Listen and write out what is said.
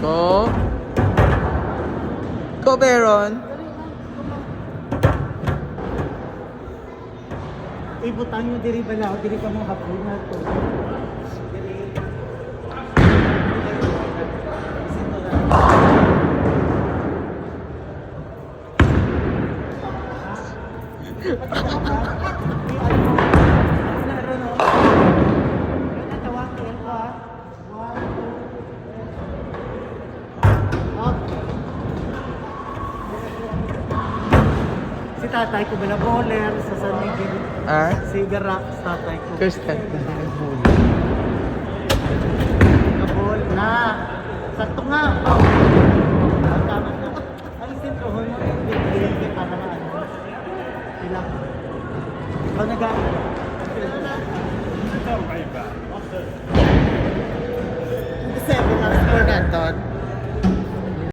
Go. Go, Baron. Ibutang nyo diri bala, diri ka mo hapon na to. Si tatay ko bala bowler sa San Miguel. Ah? Si Garak sa tatay ko. Kirsten. Kabol na. Sakto nga. Tama na. Ang sentro mo yung bigyan kita na ano. Ilang. Ikaw nag-aaral. Ito, 7 lang score natin.